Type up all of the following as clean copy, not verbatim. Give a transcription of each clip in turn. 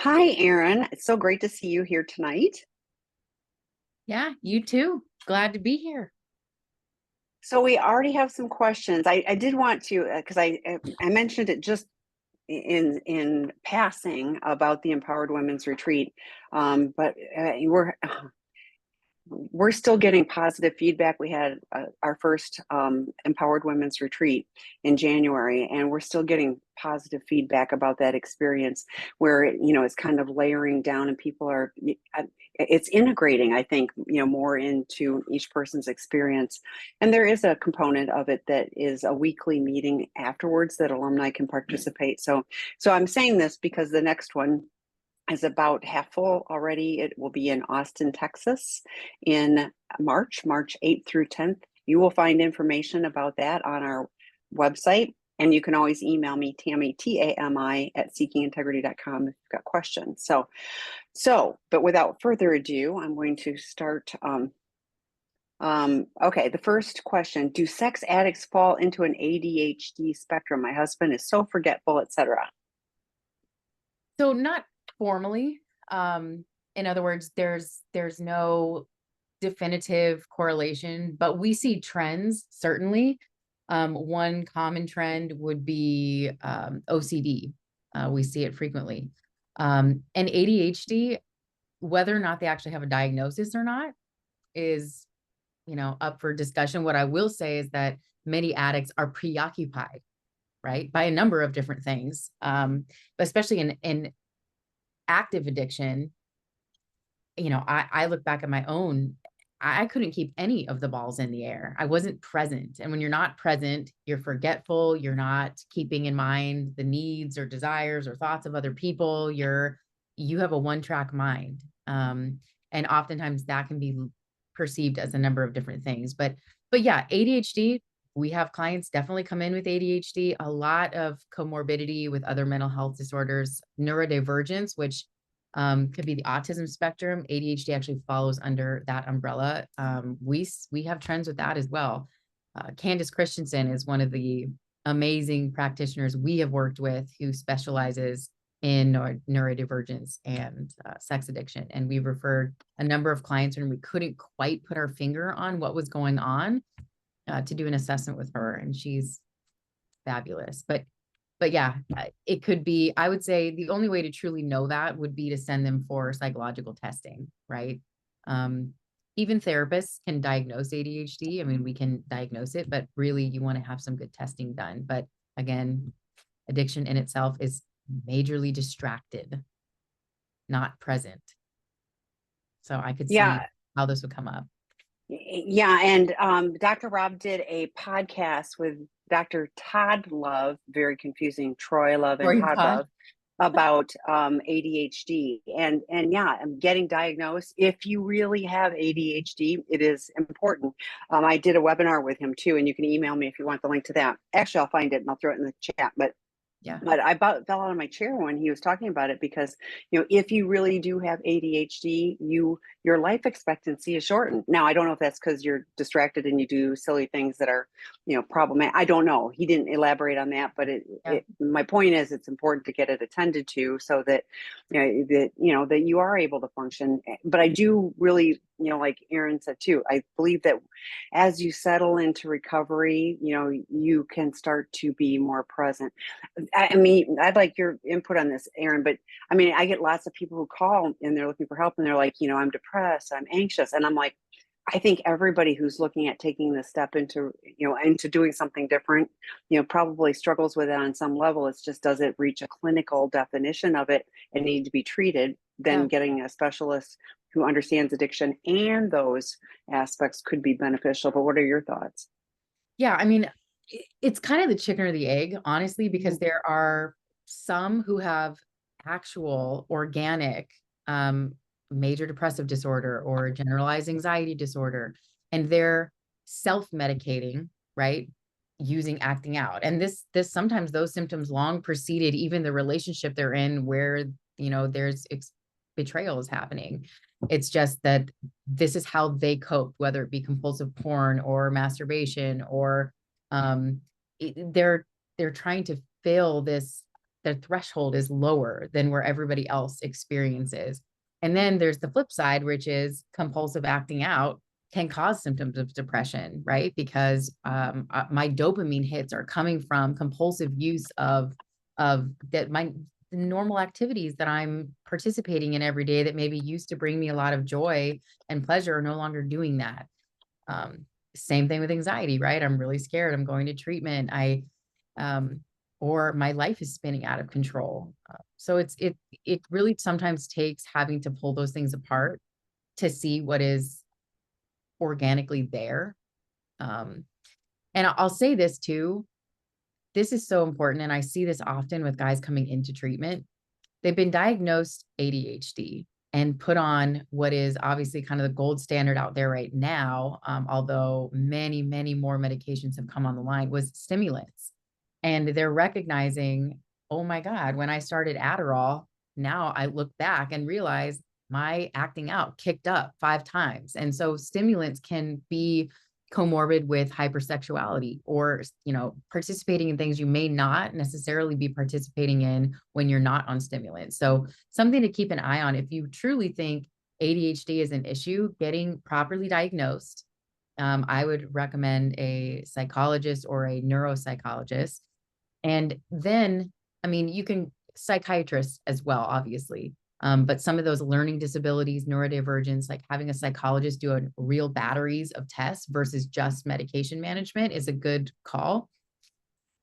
Hi, Erin. It's so great to see you here tonight. Yeah, you too. Glad to be here. So we already have some questions. I did want to because I mentioned it just in passing about the Empowered Women's Retreat, but we're still getting positive feedback. We had our first Empowered Women's Retreat in January, and we're still getting positive feedback about that experience where it's kind of layering down and people are it's integrating, I think, more into each person's experience. And there is a component of it that is a weekly meeting afterwards that alumni can participate. So I'm saying this because the next one is about half full already. It will be in Austin, Texas in March 8th through 10th. You will find information about that on our website. And you can always email me, Tammy, Tami, at seekingintegrity.com if you've got questions. But without further ado, I'm going to start. Okay, the first question: do sex addicts fall into an ADHD spectrum? My husband is so forgetful, etc. So not formally. In other words, there's no definitive correlation, but we see trends, certainly. One common trend would be OCD. We see it frequently. And ADHD, whether or not they actually have a diagnosis or not, is, up for discussion. What I will say is that many addicts are preoccupied, right, by a number of different things, but especially in active addiction. I look back at my own. I couldn't keep any of the balls in the air. I wasn't present. And when you're not present, you're forgetful. You're not keeping in mind the needs or desires or thoughts of other people. You have a one-track mind. And oftentimes that can be perceived as a number of different things. But yeah, ADHD, we have clients definitely come in with ADHD, a lot of comorbidity with other mental health disorders, neurodivergence, which could be the autism spectrum. ADHD actually follows under that umbrella. We have trends with that as well. Candace Christensen is one of the amazing practitioners we have worked with who specializes in neurodivergence and sex addiction. And we referred a number of clients when we couldn't quite put our finger on what was going on to do an assessment with her. And she's fabulous. But yeah, it could be, I would say the only way to truly know that would be to send them for psychological testing, right? Even therapists can diagnose ADHD. I mean, we can diagnose it, but really you want to have some good testing done. But again, addiction in itself is majorly distracted, not present. So I could see Yeah, how this would come up. yeah, and Dr. Rob did a podcast with Dr. Todd Love, very confusing, Troy Love and Or you Todd thought, Love, about ADHD. And yeah, I'm getting diagnosed. If you really have ADHD, it is important. I did a webinar with him too, and you can email me if you want the link to that. Actually, I'll find it and I'll throw it in the chat. yeah. But I about fell out of my chair when he was talking about it because, if you really do have ADHD, your life expectancy is shortened. Now, I don't know if that's because you're distracted and you do silly things that are, problematic. I don't know. He didn't elaborate on that, but Yeah. my point is it's important to get it attended to so that, that you are able to function. But I do really, like Erin said too, I believe that as you settle into recovery, you can start to be more present. I mean, I'd like your input on this, Erin, but I mean, I get lots of people who call and they're looking for help and they're like, I'm depressed, I'm anxious. And I'm like, I think everybody who's looking at taking the step into, into doing something different, probably struggles with it on some level. It's just, does it reach a clinical definition of it and need to be treated? Then Yeah. getting a specialist who understands addiction and those aspects could be beneficial. But what are your thoughts? Yeah. I mean, it's kind of the chicken or the egg, honestly, because there are some who have actual organic major depressive disorder or generalized anxiety disorder, and they're self-medicating, right? Using acting out. And this sometimes those symptoms long preceded even the relationship they're in where, there's betrayal is happening. It's just that this is how they cope, whether it be compulsive porn or masturbation or um they're trying to fill this the threshold is lower than where everybody else experiences. And then there's the flip side, which is compulsive acting out can cause symptoms of depression, right? Because my dopamine hits are coming from compulsive use of that my normal activities that I'm participating in every day that maybe used to bring me a lot of joy and pleasure are no longer doing that. Same thing with anxiety, right? I'm really scared. I'm going to treatment. Or my life is spinning out of control. So it really sometimes takes having to pull those things apart to see what is organically there. And I'll say this too. This is so important. And I see this often with guys coming into treatment. They've been diagnosed ADHD and put on what is obviously kind of the gold standard out there right now, although many, many more medications have come on the line, was stimulants. And they're recognizing, oh my God, when I started Adderall, now I look back and realize my acting out kicked up 5 times. And so stimulants can be comorbid with hypersexuality or, participating in things you may not necessarily be participating in when you're not on stimulants. So something to keep an eye on. If you truly think ADHD is an issue, getting properly diagnosed, I would recommend a psychologist or a neuropsychologist. And then, you can psychiatrists as well, obviously. But some of those learning disabilities, neurodivergence, like having a psychologist do a real batteries of tests versus just medication management is a good call.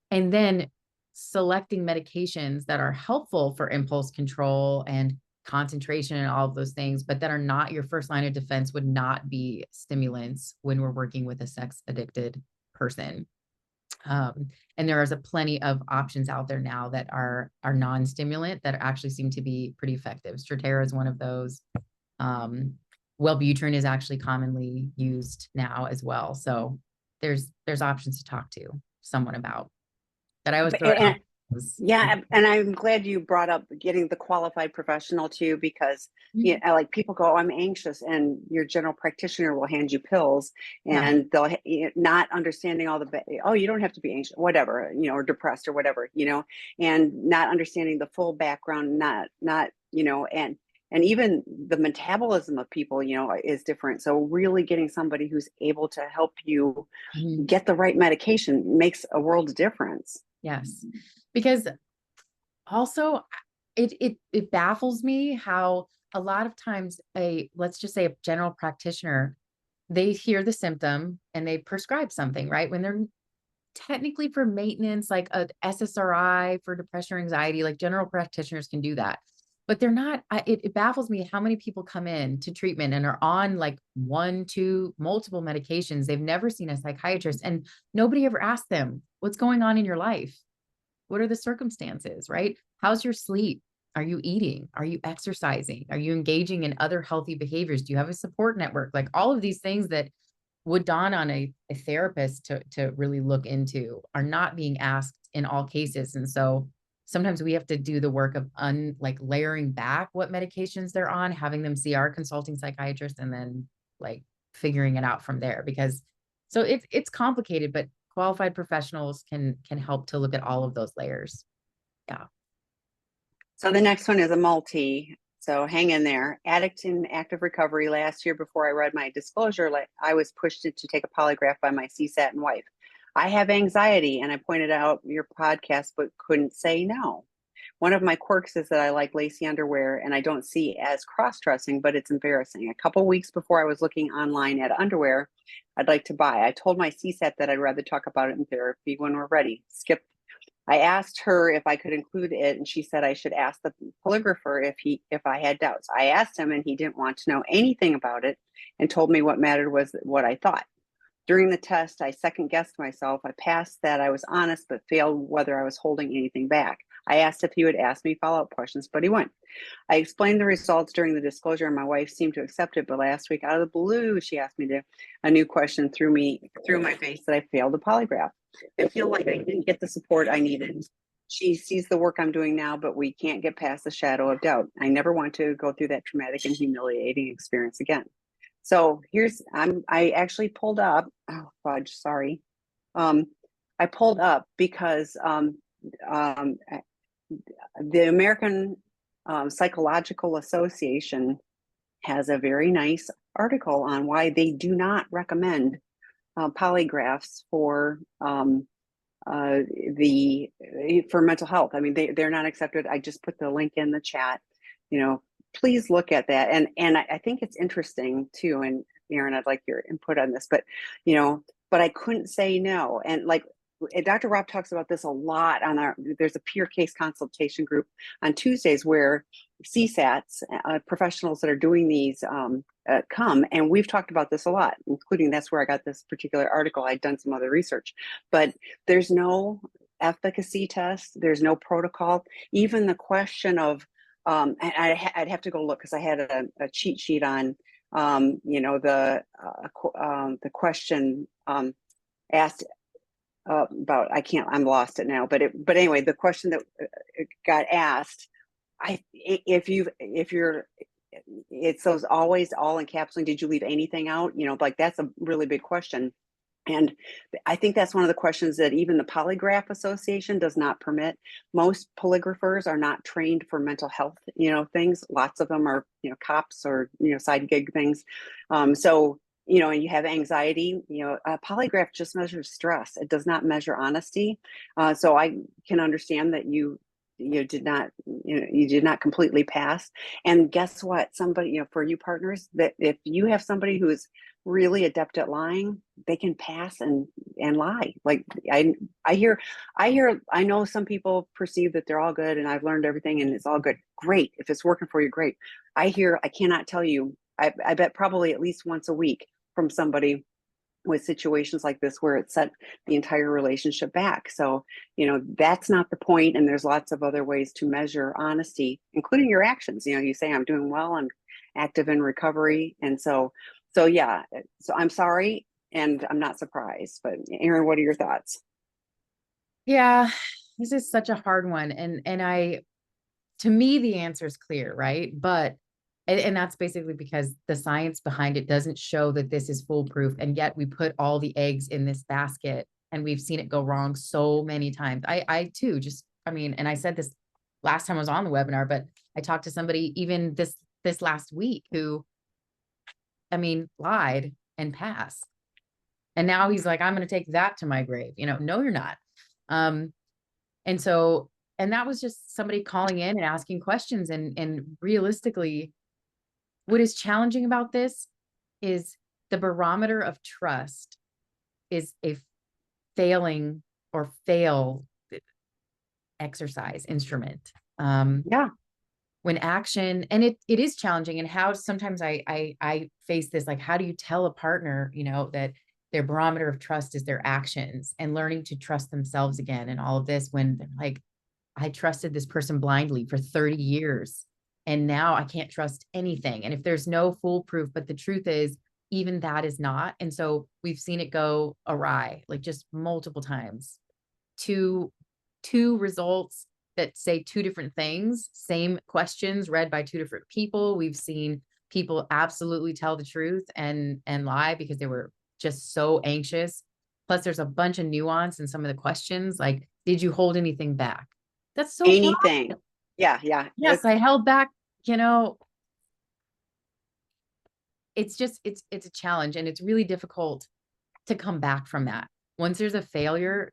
And then selecting medications that are helpful for impulse control and concentration and all of those things, but that are not your first line of defense would not be stimulants when we're working with a sex addicted person. And there is a plenty of options out there now that are non-stimulant that actually seem to be pretty effective. Strattera is one of those. Wellbutrin is actually commonly used now as well. So there's options to talk to someone about. That I always throw out. Yeah, and I'm glad you brought up getting the qualified professional too, because like people go, I'm anxious, and your general practitioner will hand you pills, and they'll not understanding all the you don't have to be anxious, whatever, or depressed or whatever, and not understanding the full background, not and even the metabolism of people, is different. So really getting somebody who's able to help you get the right medication makes a world of difference. Yes. Because also it baffles me how a lot of times let's just say a general practitioner, they hear the symptom and they prescribe something, right? When they're technically for maintenance, like a SSRI for depression or anxiety, like general practitioners can do that. But they're not, it baffles me how many people come in to treatment and are on like 1, 2, multiple medications. They've never seen a psychiatrist, and nobody ever asked them, what's going on in your life? What are the circumstances, right? How's your sleep? Are you eating? Are you exercising? Are you engaging in other healthy behaviors? Do you have a support network? Like all of these things that would dawn on a therapist to really look into are not being asked in all cases. And so sometimes we have to do the work of like layering back what medications they're on, having them see our consulting psychiatrist, and then like figuring it out from there. Because so it's complicated, but qualified professionals can help to look at all of those layers. Yeah. So the next one is a multi. So hang in there. Addict in active recovery. Last year, before I read my disclosure, I was pushed to take a polygraph by my CSAT and wife. I have anxiety, and I pointed out your podcast, but couldn't say no. One of my quirks is that I like lacy underwear, and I don't see as cross-dressing, but it's embarrassing. A couple weeks before I was looking online at underwear I'd like to buy, I told my CSAT that I'd rather talk about it in therapy when we're ready. I asked her if I could include it, and she said I should ask the polygrapher if I had doubts. I asked him, and he didn't want to know anything about it and told me what mattered was what I thought. During the test, I second-guessed myself. I passed that I was honest, but failed whether I was holding anything back. I asked if he would ask me follow-up questions, but he wouldn't. I explained the results during the disclosure, and my wife seemed to accept it, but last week, out of the blue, she asked me a new question through my face that I failed the polygraph. I feel like I didn't get the support I needed. She sees the work I'm doing now, but we can't get past the shadow of doubt. I never want to go through that traumatic and humiliating experience again. So I actually pulled up, oh fudge, sorry. I pulled up because the American Psychological Association has a very nice article on why they do not recommend polygraphs the for mental health. I mean, they're not accepted. I just put the link in the chat. You know, please look at that. And I think it's interesting too. And Erin, I'd like your input on this, but you know, but I couldn't say no. And like Dr. Rob talks about this a lot on there's a peer case consultation group on Tuesdays where CSATs, professionals that are doing these come, and we've talked about this a lot, including that's where I got this particular article. I'd done some other research, but there's no efficacy test, there's no protocol. Even the question of, I'd have to go look because I had a cheat sheet on, you know, the question asked about, I'm lost it now, but anyway, the question that got asked, if you're, it's those always all encapsulating, did you leave anything out? You know, like that's a really big question. And I think that's one of the questions that even the Polygraph Association does not permit. Most polygraphers are not trained for mental health, you know, things. Lots of them are, you know, cops or, you know, side gig things. So, you know, and you have anxiety, you know, a polygraph just measures stress. It does not measure honesty. So I can understand that you did not, you know, you did not completely pass. And guess what? Somebody, you know, for you partners, that if you have somebody who is really adept at lying, they can pass and lie. Like I know some people perceive that they're all good and I've learned everything and it's all good. Great. If it's working for you, great. I cannot tell you, I bet probably at least once a week from somebody with situations like this where it set the entire relationship back. So, you know, that's not the point. And there's lots of other ways to measure honesty, including your actions. You know, you say, I'm doing well, I'm active in recovery. And so yeah, so I'm sorry. And I'm not surprised, but Erin, what are your thoughts? Yeah, this is such a hard one. To me, the answer is clear, right? But and that's basically because the science behind it doesn't show that this is foolproof. And yet we put all the eggs in this basket and we've seen it go wrong so many times. I too, just, I mean, and I said this last time I was on the webinar, but I talked to somebody even this last week who, I mean, lied and passed. And now he's like, I'm going to take that to my grave. You know, no, you're not. And so, and that was just somebody calling in and asking questions. And realistically, what is challenging about this is the barometer of trust is a failing or fail exercise instrument. Yeah. When action, and it is challenging, and how sometimes I face this, like, how do you tell a partner, you know, that their barometer of trust is their actions and learning to trust themselves again and all of this, when they're like, I trusted this person blindly for 30 years and now I can't trust anything. And if there's no foolproof, but the truth is even that is not. And so we've seen it go awry, like just multiple times. Two results that say two different things, same questions read by two different people. We've seen people absolutely tell the truth and lie because they were just so anxious. Plus there's a bunch of nuance in some of the questions, like, did you hold anything back? That's so broad. Anything. Yeah. Yes, I held back, you know. It's just, it's a challenge, and it's really difficult to come back from that. Once there's a failure,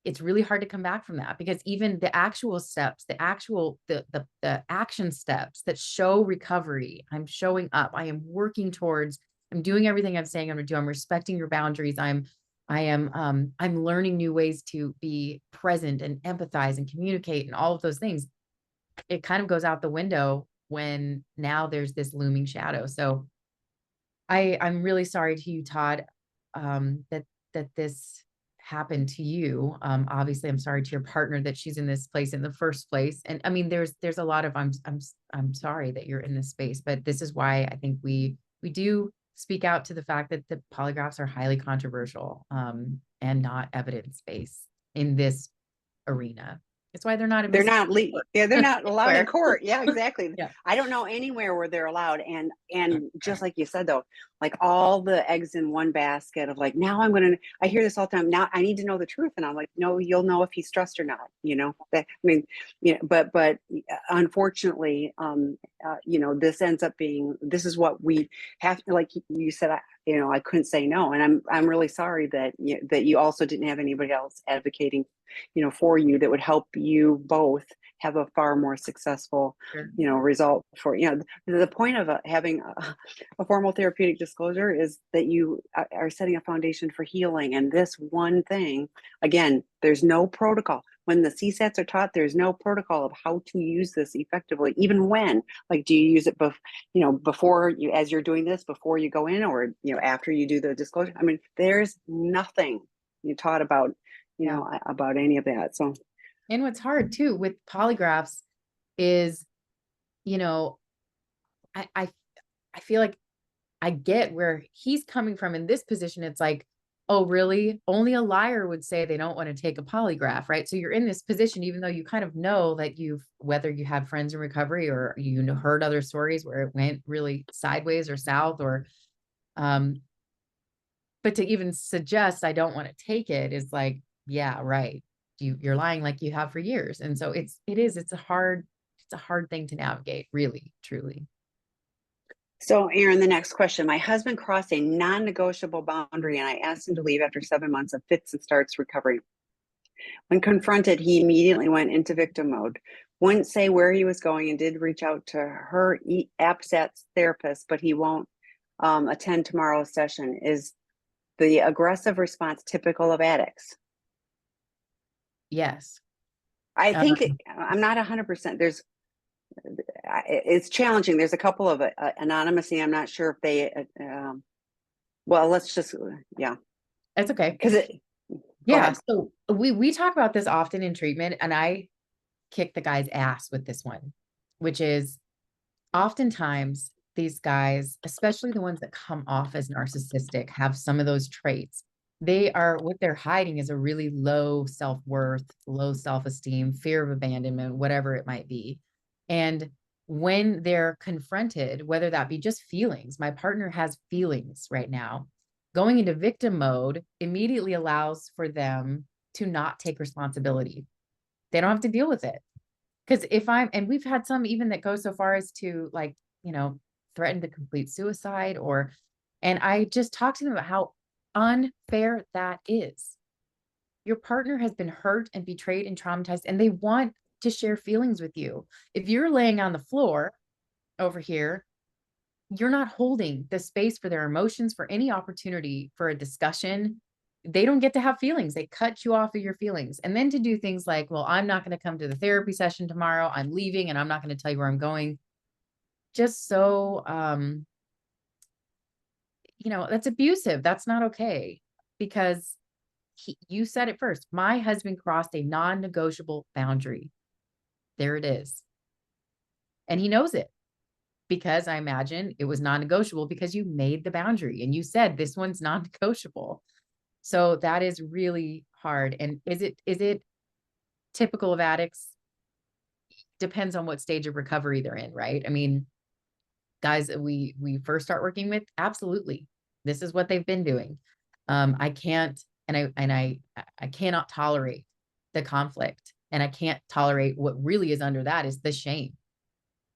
it's really hard to come back from that, because even the actual steps, the action steps that show recovery, I'm showing up, I am working towards, I'm doing everything I'm saying I'm going to do. I'm respecting your boundaries. I'm learning new ways to be present and empathize and communicate and all of those things. It kind of goes out the window when now there's this looming shadow. So I'm really sorry to you, Todd, that this happened to you. Obviously, I'm sorry to your partner that she's in this place in the first place. And I mean, there's a lot of I'm sorry that you're in this space, but this is why I think we do speak out to the fact that the polygraphs are highly controversial, and not evidence-based in this arena. That's why they're not They're admissible not yeah, they're not allowed in anywhere. court. Yeah, exactly. Yeah. I don't know anywhere where they're allowed. And just like you said though, like all the eggs in one basket of like, now I hear this all the time. Now I need to know the truth. And I'm like, no, you'll know if he's stressed or not, that, I mean, but unfortunately, this ends up being, this is what we have to, like you said, I couldn't say no. And I'm really sorry that you also didn't have anybody else advocating for you that would help you both have a far more successful, Sure. result for, the point of having a formal therapeutic disclosure is that you are setting a foundation for healing. And this one thing, again, there's no protocol. When the CSATs are taught, there's no protocol of how to use this effectively, even when, like, do you use it before you, as you're doing this, before you go in, or, after you do the disclosure? I mean, there's nothing you taught about Yeah. about any of that. So, And what's hard too with polygraphs is, I feel like I get where he's coming from in this position. It's like, oh, really? Only a liar would say they don't want to take a polygraph, right? So you're in this position, even though you kind of know that whether you had friends in recovery or heard other stories where it went really sideways or south, or, but to even suggest I don't want to take it is like, yeah, right. You're lying like you have for years. And so it's a hard thing to navigate, really, truly. so Erin, the next question. My husband crossed a non-negotiable boundary and I asked him to leave after 7 months of fits and starts recovery. When confronted, he immediately went into victim mode. Wouldn't say where he was going and did reach out to her APSAT therapist, but he won't attend tomorrow's session. Is the aggressive response typical of addicts? Yes. I Um, think I'm not 100%. It's challenging. There's a couple of anonymous. I'm not sure if they. Well, let's just yeah, it's okay. because it. Go Yeah. ahead. So we talk about this often in treatment, and I kick the guy's ass with this one, which is oftentimes these guys, especially the ones that come off as narcissistic, have some of those traits. What they're hiding is a really low self-worth, low self-esteem, fear of abandonment, whatever it might be. And when they're confronted, whether that be just feelings, my partner has feelings right now, going into victim mode immediately allows for them to not take responsibility. They don't have to deal with it. Because and we've had some even that go so far as to, like, threaten to complete suicide, and I just talk to them about how unfair that is. Your partner has been hurt and betrayed and traumatized, and they want to share feelings with you. If you're laying on the floor over here, you're not holding the space for their emotions, for any opportunity for a discussion. They don't get to have feelings. They cut you off of your feelings. And then to do things like, well, I'm not going to come to the therapy session tomorrow. I'm leaving and I'm not going to tell you where I'm going. Just so, that's abusive. That's not okay, because you said it first. My husband crossed a non-negotiable boundary. There it is. And he knows it, because I imagine it was non-negotiable because you made the boundary and you said this one's non-negotiable. So that is really hard. And is it typical of addicts? Depends on what stage of recovery they're in, right? I mean, guys that we first start working with, absolutely. This is what they've been doing. I can't, I cannot tolerate the conflict, and I can't tolerate what really is under that is the shame.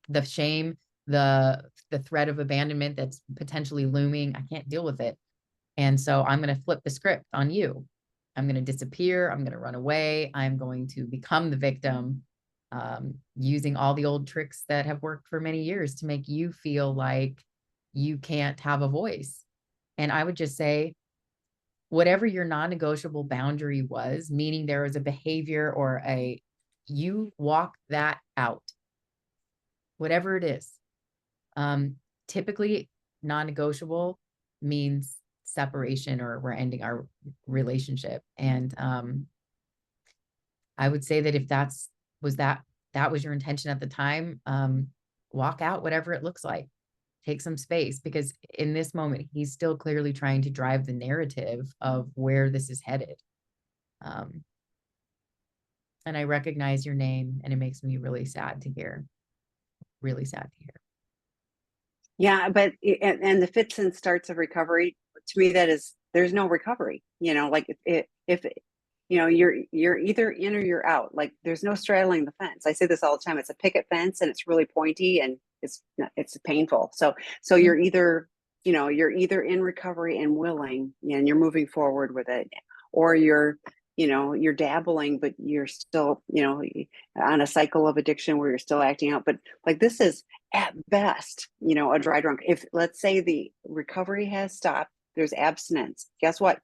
The shame, the threat of abandonment that's potentially looming. I can't deal with it. And so I'm going to flip the script on you. I'm going to disappear. I'm going to run away. I'm going to become the victim, using all the old tricks that have worked for many years to make you feel like you can't have a voice. And I would just say, whatever your non-negotiable boundary was, meaning there was a behavior or you walk that out, whatever it is. Typically, non-negotiable means separation, or we're ending our relationship. And I would say that if that was your intention at the time, walk out, whatever it looks like. Take some space, because in this moment, he's still clearly trying to drive the narrative of where this is headed. and I recognize your name, and it makes me really sad to hear. Really sad to hear. Yeah, but and the fits and starts of recovery, to me, that is, there's no recovery. Like if you're either in or you're out. Like there's no straddling the fence. I say this all the time. It's a picket fence, and it's really pointy, and it's painful. So Mhm. you're either in recovery and willing, and you're moving forward with it, or you're dabbling, but you're still on a cycle of addiction where you're still acting out. But like this is at best a dry drunk. If, let's say, the recovery has stopped, there's abstinence, guess what?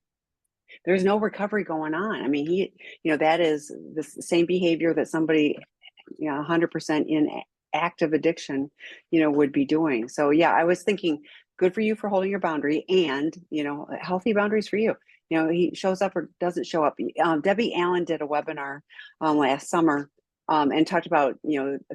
There's no recovery going on. I mean, that is the same behavior that somebody 100% in active addiction would be doing. So yeah, I was thinking, good for you for holding your boundary, and healthy boundaries for you. He shows up or doesn't show up. Debbie Allen did a webinar last summer, and talked about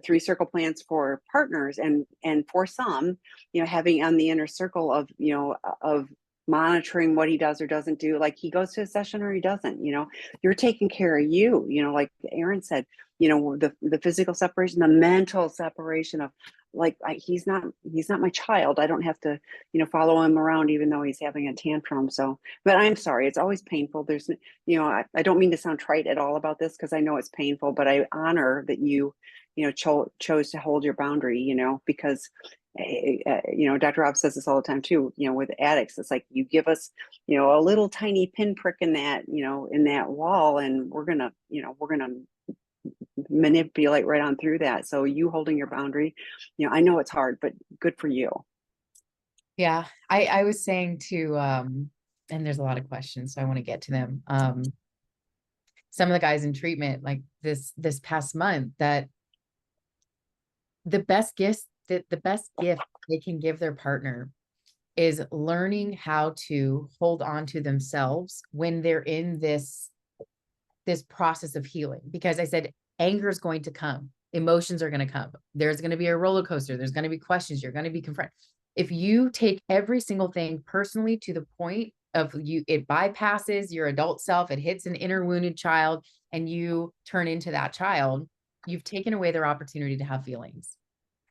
3 circle plans for partners, and for some, having on the inner circle of monitoring what he does or doesn't do. Like he goes to a session or he doesn't. You're taking care of you. Like Erin said, the physical separation, the mental separation of, like, he's not my child. I don't have to follow him around even though he's having a tantrum. So, but I'm sorry, it's always painful. There's I don't mean to sound trite at all about this, because I know it's painful, but I honor that you chose to hold your boundary, because Dr. Rob says this all the time too, with addicts. It's like, you give us a little tiny pinprick in that wall, and we're gonna manipulate right on through that. So you holding your boundary, I know it's hard, but good for you. Yeah, I was saying to and there's a lot of questions, so I want to get to them. Some of the guys in treatment, like this past month, that the best gift they can give their partner is learning how to hold on to themselves when they're in this process of healing. Because I said, anger is going to come, emotions are going to come, there's going to be a roller coaster, there's going to be questions, you're going to be confronted. If you take every single thing personally to the point of it bypasses your adult self, it hits an inner wounded child, and you turn into that child, you've taken away their opportunity to have feelings.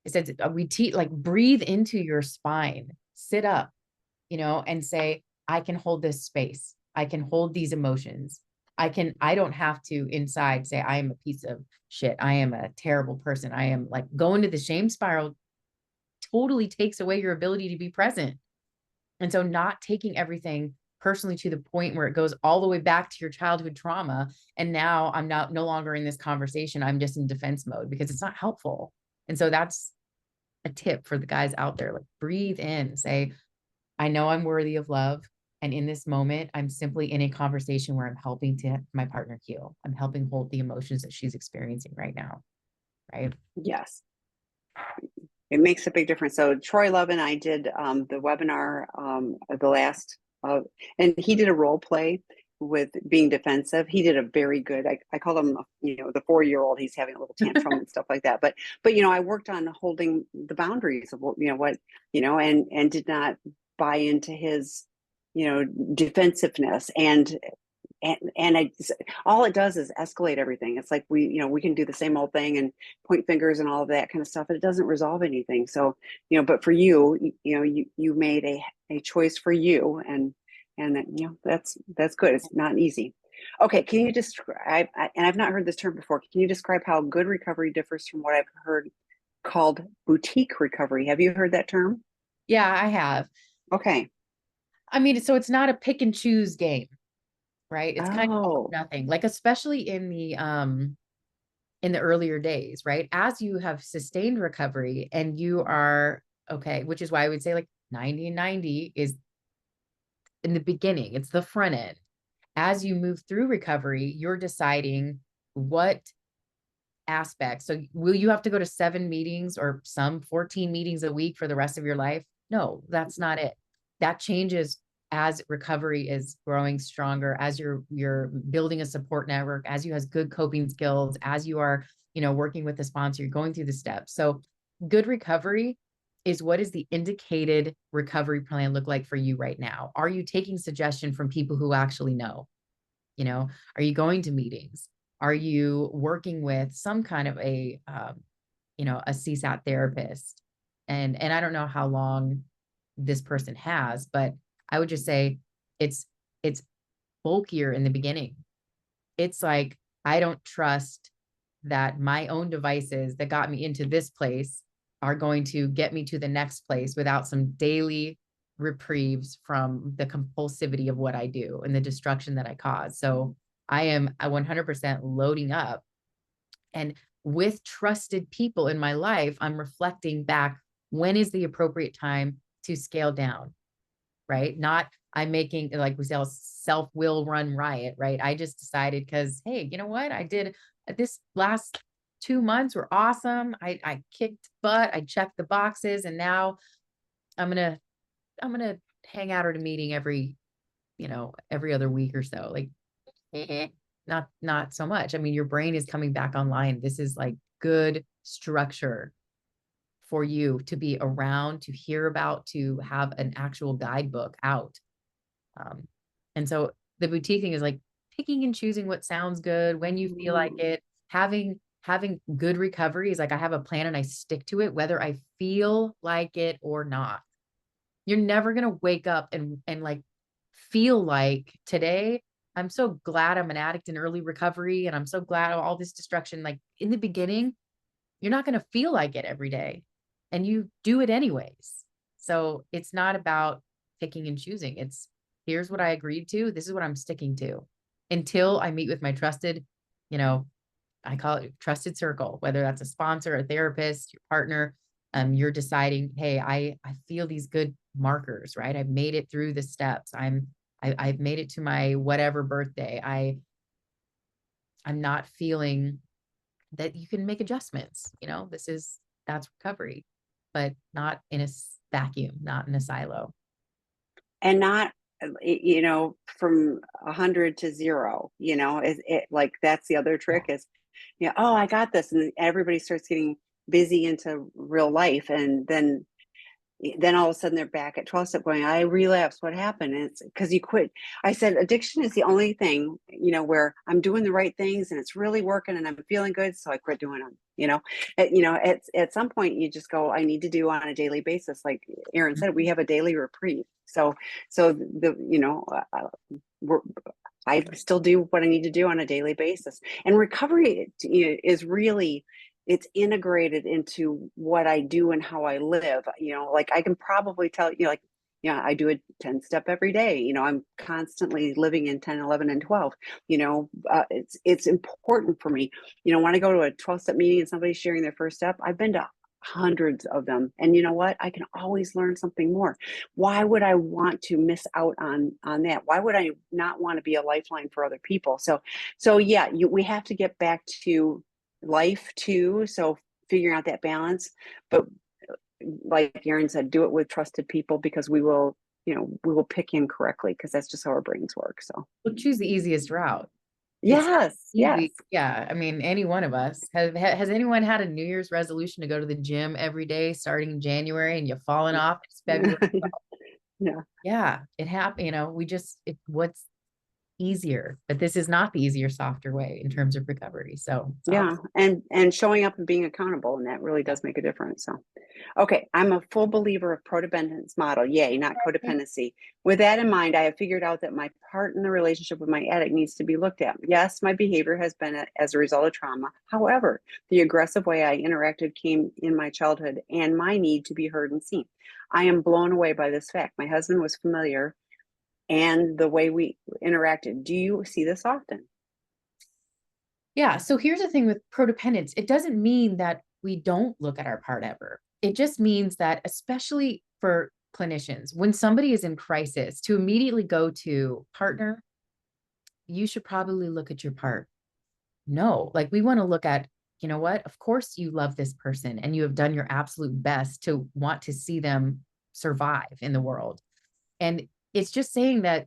It says we teach, like, breathe into your spine, sit up, and say, I can hold this space. I can hold these emotions. I don't have to inside say, I am a piece of shit. I am a terrible person. I am, like, going to the shame spiral totally takes away your ability to be present. And so not taking everything personally to the point where it goes all the way back to your childhood trauma. And now I'm no longer in this conversation. I'm just in defense mode, because it's not helpful. And so that's a tip for the guys out there. Like, breathe in, say, I know I'm worthy of love. And in this moment, I'm simply in a conversation where I'm helping my partner heal. I'm helping hold the emotions that she's experiencing right now. Right. Yes, it makes a big difference. So Troy Love and I did the webinar, the last, and he did a role play with being defensive. He did a very good, I call him, the 4-year-old, he's having a little tantrum and stuff like that. But I worked on holding the boundaries of what, and did not buy into his, defensiveness. And all it does is escalate everything. It's like we can do the same old thing and point fingers and all of that kind of stuff, and it doesn't resolve anything. So but for you, you made a choice for you, and that's good. It's not easy. Okay, can you describe? And I've not heard this term before. Can you describe how good recovery differs from what I've heard called boutique recovery? Have you heard that term? Yeah, I have. Okay. I mean, so it's not a pick and choose game, right? It's kind of Oh, nothing. Like, especially in the earlier days, right? As you have sustained recovery and you are okay, which is why I would say, like, 90 and 90 is in the beginning, it's the front end. As you move through recovery, you're deciding what aspects. So will you have to go to 7 meetings or some 14 meetings a week for the rest of your life? No, that's not it. That changes as recovery is growing stronger, as you're building a support network, as you has good coping skills, as you are, working with the sponsor, you're going through the steps. So good recovery is, what is the indicated recovery plan look like for you right now? Are you taking suggestion from people who actually know? Are you going to meetings? Are you working with some kind of a, a CSAT therapist? And I don't know how long this person has, but I would just say it's it's bulkier in the beginning. It's like, I don't trust that my own devices that got me into this place are going to get me to the next place without some daily reprieves from the compulsivity of what I do and the destruction that I cause. So I am 100% loading up. And with trusted people in my life, I'm reflecting back, when is the appropriate time to scale down, right? Not I'm making, like we say, self-will run riot, right? I just decided because, hey, you know what? I did this last 2 months were awesome. I kicked butt. I checked the boxes, and now I'm gonna hang out at a meeting every other week or so. Like, not so much. I mean, your brain is coming back online. This is like good structure for you to be around, to hear about, to have an actual guidebook out. And so the boutique thing is like picking and choosing what sounds good when you feel like it. Having good recovery is like, I have a plan and I stick to it, whether I feel like it or not. You're never gonna wake up and like feel like, today, I'm so glad I'm an addict in early recovery, and I'm so glad of all this destruction. Like, in the beginning, you're not gonna feel like it every day, and you do it anyways. So it's not about picking and choosing. It's, here's what I agreed to. This is what I'm sticking to until I meet with my trusted, I call it trusted circle, whether that's a sponsor, a therapist, your partner. You're deciding, hey, I feel these good markers, right? I've made it through the steps. I've made it to my whatever birthday. I'm not feeling that. You can make adjustments. That's recovery, but not in a vacuum, not in a silo. And not, from 100 to 0, it like, that's the other trick is, oh, I got this. And everybody starts getting busy into real life. And then all of a sudden they're back at 12 step going, I relapsed. What happened? And it's because you quit. I said, addiction is the only thing, where I'm doing the right things and it's really working and I'm feeling good. So I quit doing them, at some point you just go, I need to do on a daily basis. Like Erin said, we have a daily reprieve. So we're, I still do what I need to do on a daily basis. And recovery is really, it's integrated into what I do and how I live. Like I can probably tell you, like, I do a 10 step every day. I'm constantly living in 10, 11, and 12. It's important for me. When I go to a 12 step meeting and somebody's sharing their first step, I've been to hundreds of them. And you know what? I can always learn something more. Why would I want to miss out on that? Why would I not want to be a lifeline for other people? So yeah, we have to get back to life too. So figuring out that balance, but like Erin said, do it with trusted people, because we will pick in correctly, because that's just how our brains work. So We'll choose the easiest route. yes. Yeah. I mean, any one of us has anyone had a New Year's resolution to go to the gym every day starting in January, and you've fallen off? It's February. Yeah. Yeah, it happened. What's easier, but this is not the easier, softer way in terms of recovery. So Yeah. And showing up and being accountable, and that really does make a difference. So okay, I'm a full believer of Prodependence model. Yay, not codependency. With that in mind, I have figured out that my part in the relationship with my addict needs to be looked at. Yes, my behavior has been as a result of trauma. However, the aggressive way I interacted came in my childhood and my need to be heard and seen. I am blown away by this fact. My husband was familiar and the way we interacted. Do you see this often? yeah. So here's the thing with Prodependence. It doesn't mean that we don't look at our part ever. It just means that, especially for clinicians, when somebody is in crisis, to immediately go to partner, you should probably look at your part. No, like, we want to look at, you know what? Of course you love this person and you have done your absolute best to want to see them survive in the world. And it's just saying that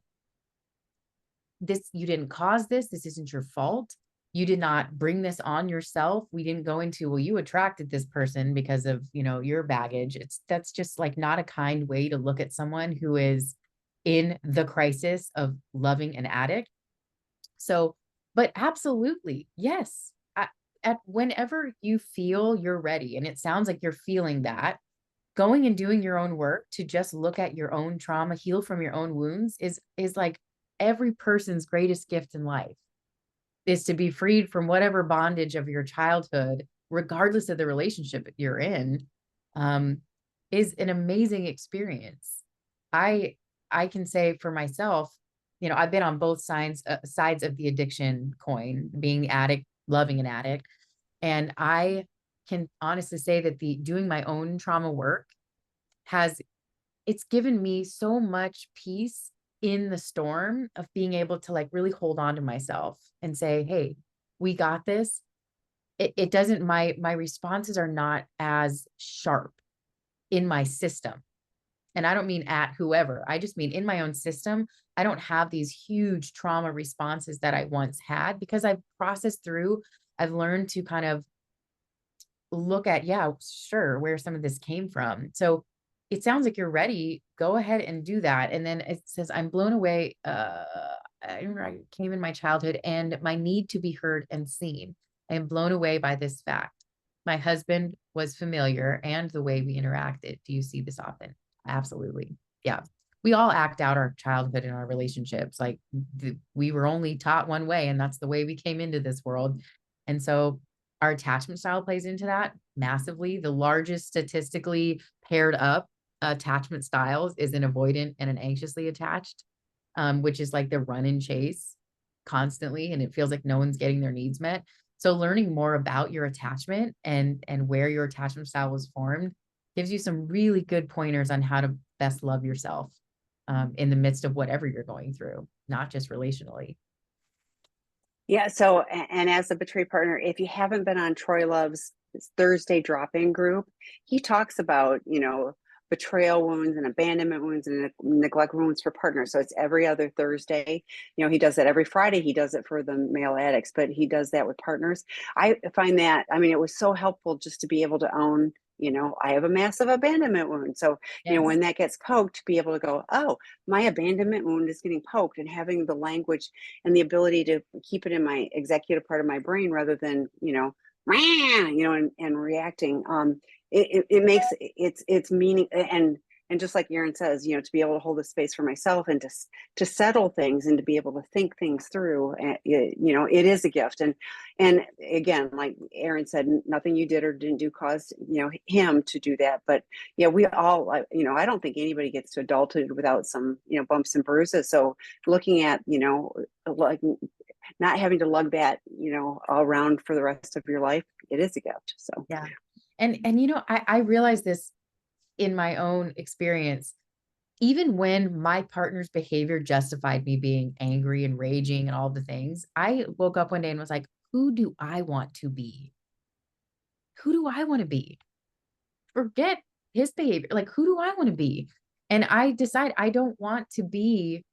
you didn't cause this. This isn't your fault. You did not bring this on yourself. We didn't go into, well, you attracted this person because of, your baggage. That's just like not a kind way to look at someone who is in the crisis of loving an addict. So But absolutely, yes. At whenever you feel you're ready, and it sounds like you're feeling that, going and doing your own work to just look at your own trauma, heal from your own wounds is like every person's greatest gift in life, is to be freed from whatever bondage of your childhood, regardless of the relationship you're in, um, is an amazing experience. I I can say for myself, I've been on both sides of the addiction coin, being the addict, loving an addict, and I can honestly say that the doing my own trauma work has it's given me so much peace in the storm of being able to like really hold on to myself and say, hey, we got this. It doesn't, my responses are not as sharp in my system. And I don't mean at whoever, I just mean in my own system. I don't have these huge trauma responses that I once had because I've processed through, I've learned to kind of look at, yeah, sure, where some of this came from. So it sounds like you're ready. Go ahead and do that. And then it says, I'm blown away. I remember I came in my childhood and my need to be heard and seen. I am blown away by this fact. My husband was familiar and the way we interacted. Do you see this often? Absolutely. Yeah. We all act out our childhood in our relationships. Like we were only taught one way, and that's the way we came into this world. And so our attachment style plays into that massively. The largest statistically paired up attachment styles is an avoidant and an anxiously attached, which is like the run and chase constantly, and it feels like no one's getting their needs met. So learning more about your attachment and where your attachment style was formed gives you some really good pointers on how to best love yourself in the midst of whatever you're going through, not just relationally. Yeah. So, and as a betrayed partner, if you haven't been on Troy Love's Thursday drop-in group, he talks about, betrayal wounds and abandonment wounds and neglect wounds for partners. So it's every other Thursday. He does that every Friday. He does it for the male addicts, but he does that with partners. I find that, I mean, it was so helpful just to be able to own, I have a massive abandonment wound. So, Yes. when that gets poked, to be able to go, oh, my abandonment wound is getting poked, and having the language and the ability to keep it in my executive part of my brain rather than and reacting. It makes it's meaning, and just like Erin says, to be able to hold a space for myself and to settle things and to be able to think things through, it is a gift. And again, like Erin said, nothing you did or didn't do caused him to do that. But yeah, we all, I don't think anybody gets to adulthood without some bumps and bruises. So looking at like not having to lug that all around for the rest of your life, it is a gift. So Yeah. And I realized this in my own experience. Even when my partner's behavior justified me being angry and raging and all the things, I woke up one day and was like, who do I want to be? Who do I want to be? Forget his behavior. Like, who do I want to be? And I decide I don't want to be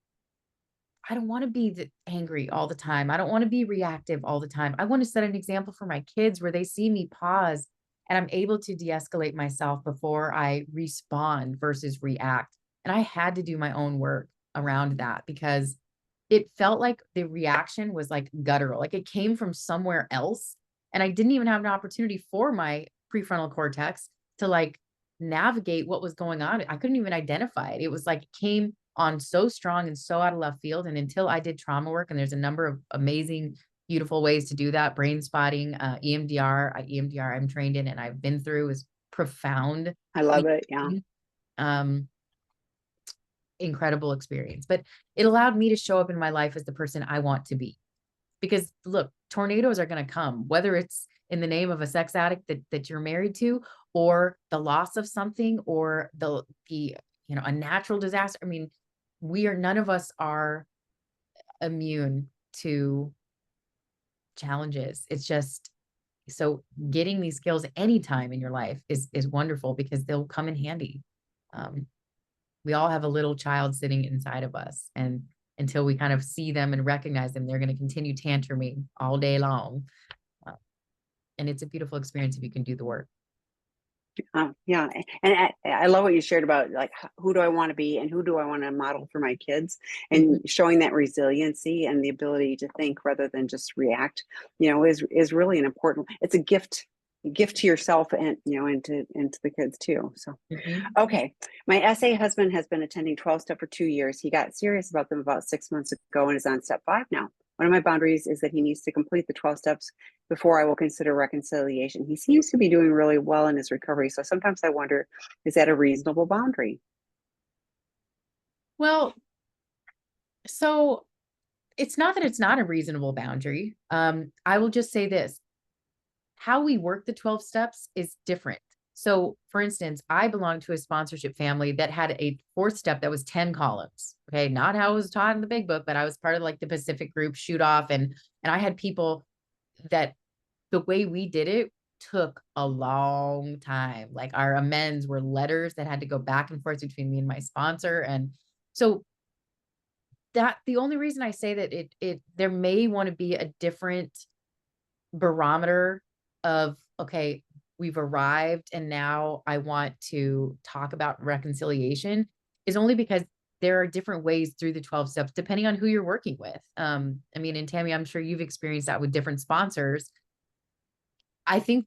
angry all the time. I don't want to be reactive all the time. I want to set an example for my kids where they see me pause and I'm able to de-escalate myself before I respond versus react. And I had to do my own work around that because it felt like the reaction was like guttural, like it came from somewhere else. And I didn't even have an opportunity for my prefrontal cortex to like navigate what was going on. I couldn't even identify it. It was like it came on so strong and so out of left field. And until I did trauma work, and there's a number of amazing, beautiful ways to do that, brain spotting, EMDR I'm trained in and I've been through, is profound. I love it. Yeah. Um, Incredible experience, but it allowed me to show up in my life as the person I want to be. Because look, tornadoes are going to come, whether it's in the name of a sex addict that you're married to, or the loss of something, or the a natural disaster. I mean, none of us are immune to challenges. It's just, so getting these skills anytime in your life is wonderful because they'll come in handy. We all have a little child sitting inside of us, and until we kind of see them and recognize them, they're going to continue tantruming all day long. And it's a beautiful experience if you can do the work. Yeah, and I love what you shared about like who do I want to be and who do I want to model for my kids, Mhm. and showing that resiliency and the ability to think rather than just react. Is really an important. It's a gift to yourself and and to the kids too. So Mhm. okay, my SA husband has been attending 12 step for 2 years. He got serious about them about 6 months ago and is on step 5 now. One of my boundaries is that he needs to complete the 12 steps before I will consider reconciliation. He seems to be doing really well in his recovery. So sometimes I wonder, is that a reasonable boundary? Well, so it's not that it's not a reasonable boundary. I will just say this: how we work the 12 steps is different. So, for instance, I belong to a sponsorship family that had a fourth step that was 10 columns. Okay. Not how it was taught in the big book, but I was part of like the Pacific group shoot off. And I had people that the way we did it took a long time. Like our amends were letters that had to go back and forth between me and my sponsor. And so that the only reason I say that there may want to be a different barometer of, okay, we've arrived and now I want to talk about reconciliation, is only because there are different ways through the 12 steps depending on who you're working with. I mean, and Tammy, I'm sure you've experienced that with different sponsors. I think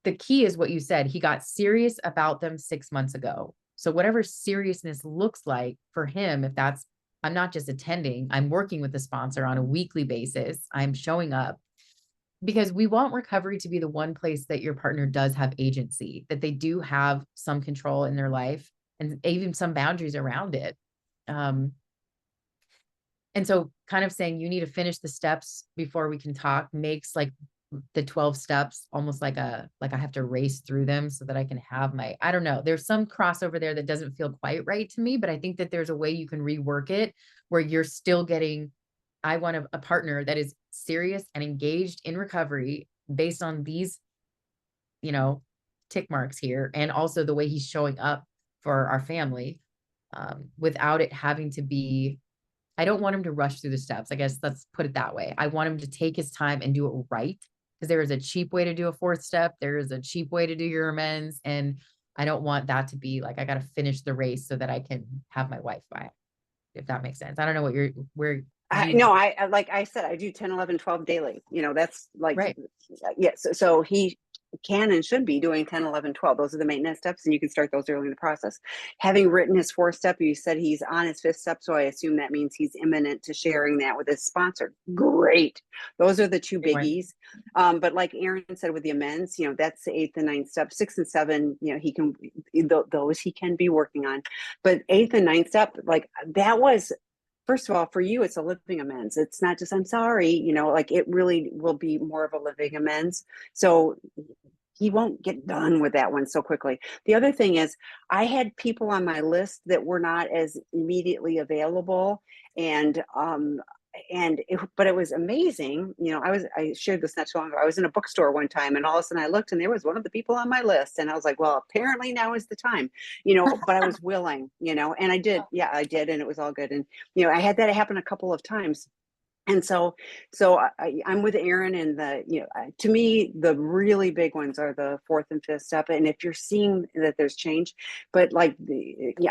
the key is what you said. He got serious about them 6 months ago. So whatever seriousness looks like for him, if that's, I'm not just attending, I'm working with the sponsor on a weekly basis, I'm showing up, because we want recovery to be the one place that your partner does have agency, that they do have some control in their life and even some boundaries around it. Um, and so kind of saying you need to finish the steps before we can talk makes like the 12 steps almost like I have to race through them so that I can have my, I don't know. There's some crossover there that doesn't feel quite right to me, but I think that there's a way you can rework it where you're still getting, I want a partner that is serious and engaged in recovery based on these, you know, tick marks here, and also the way he's showing up for our family, without it having to be, I don't want him to rush through the steps. I guess let's put it that way. I want him to take his time and do it right, because there is a cheap way to do a fourth step. There is a cheap way to do your amends. And I don't want that to be like, I got to finish the race so that I can have my wife by, if that makes sense. I don't know what you're, where I you, no, like I said, I do 10, 11, 12 daily. That's like, right. yes. So he can and should be doing 10, 11, 12. Those are the maintenance steps, and you can start those early in the process. Having written his fourth step, you said he's on his fifth step. So I assume that means he's imminent to sharing that with his sponsor. Great. Those are the two Big one. biggies. But like Erin said with the amends, that's the eighth and ninth step. 6 and 7, he can, those he can be working on. But eighth and ninth step, like that was, first of all, for you, it's a living amends. It's not just, I'm sorry, like it really will be more of a living amends. So he won't get done with that one so quickly. The other thing is, I had people on my list that were not as immediately available. And but it was amazing. I shared this not too long ago. I was in a bookstore one time, and all of a sudden I looked, and there was one of the people on my list, and I was like, well, apparently now is the time, but I was willing, and I did. Yeah, I did. And it was all good. And, I had that happen a couple of times. And so I'm with Erin, and to me, the really big ones are the fourth and fifth step. And if you're seeing that there's change, but like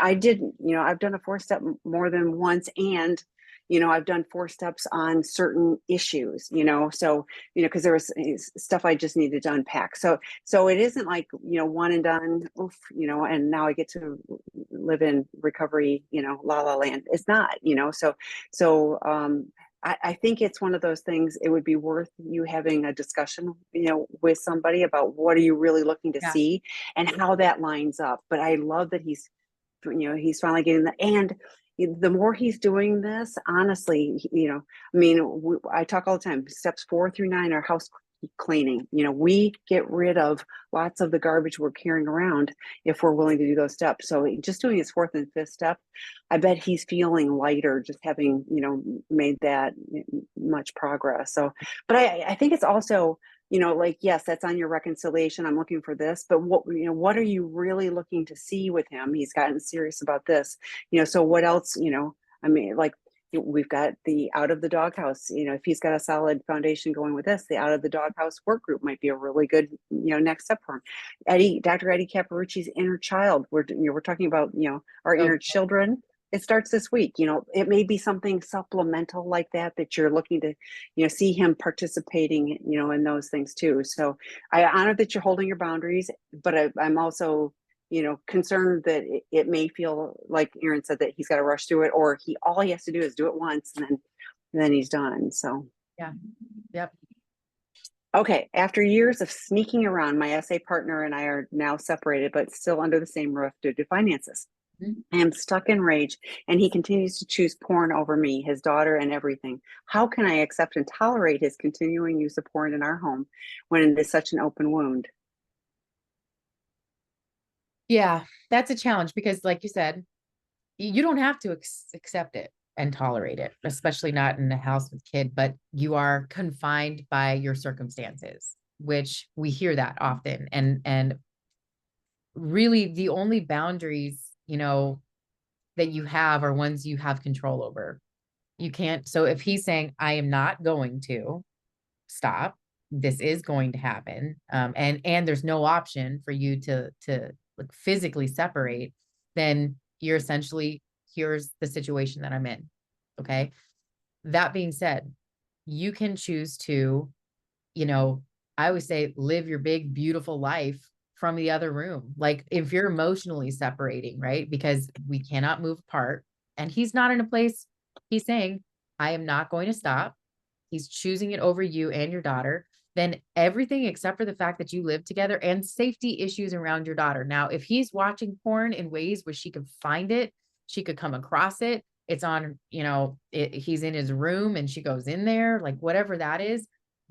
I did, I've done a fourth step more than once, and I've done four steps on certain issues, so because there was stuff I just needed to unpack. So it isn't like one and done, oof, and now I get to live in recovery, la la land. It's not, so I think it's one of those things. It would be worth you having a discussion, with somebody about what are you really looking to Yeah. see and how that lines up. But I love that he's finally getting that. And the more he's doing this, honestly, I mean, I talk all the time. Steps 4 through 9 are house cleaning. We get rid of lots of the garbage we're carrying around if we're willing to do those steps. So just doing his fourth and fifth step, I bet he's feeling lighter just having, made that much progress. So, but I think it's also, like, yes, that's on your reconciliation. I'm looking for this, but what are you really looking to see with him? He's gotten serious about this, so what else, I mean, like, we've got the out of the doghouse. If he's got a solid foundation going with this, the out of the doghouse work group might be a really good, next step for him. Dr. Eddie Caparucci's inner child. We're talking about, our So inner children. It starts this week. It may be something supplemental like that you're looking to, see him participating, in those things too. So I honor that you're holding your boundaries, but I'm also, concerned that it may feel like Erin said, that he's got to rush through it, or all he has to do is do it once, and then he's done. So yeah. Yep. okay, after years of sneaking around, my SA partner and I are now separated, but still under the same roof due to finances. Mhm. I am stuck in rage, and he continues to choose porn over me, his daughter, and everything. How can I accept and tolerate his continuing use of porn in our home when it is such an open wound? Yeah, that's a challenge because, like you said, you don't have to accept it and tolerate it, especially not in a house with kid, but you are confined by your circumstances, which we hear that often. And really the only boundaries, that you have are ones you have control over. You can't. So if he's saying, I am not going to stop, this is going to happen. And there's no option for you to like physically separate, then you're essentially, here's the situation that I'm in. Okay. That being said, you can choose to, you know, I always say live your big, beautiful life from the other room. Like if you're emotionally separating, right? Because we cannot move apart. And he's not in a place, he's saying, I am not going to stop. He's choosing it over you and your daughter. Then everything except for the fact that you live together and safety issues around your daughter. Now, if he's watching porn in ways where she could find it, she could come across it, it's on, he's in his room and she goes in there, like whatever that is,